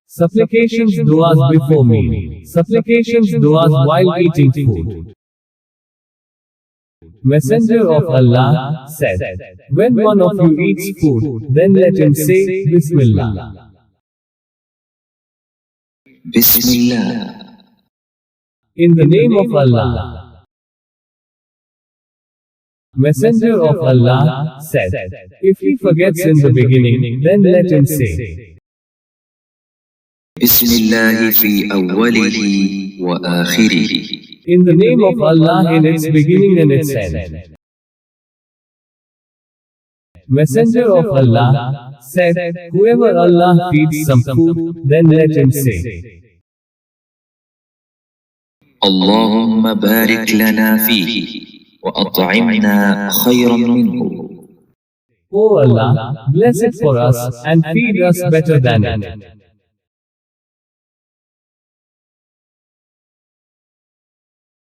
Supplications, du'as before meal. Supplications, du'as while eating food. Messenger of Allah said, when one of you eats food, then let him say, Bismillah. Bismillah. In the name of Allah. Messenger of Allah said, if he forgets in the beginning, then let him say, Bismillah fi awwalihi wa akhirihi. in the name of Allah in its beginning and its end. Messenger of Allah said, whoever Allah feeds some food, then let him say, Allahumma barik lana fihi wa at'imna khayran minhu. O Allah, bless it for us, and feed us better than it.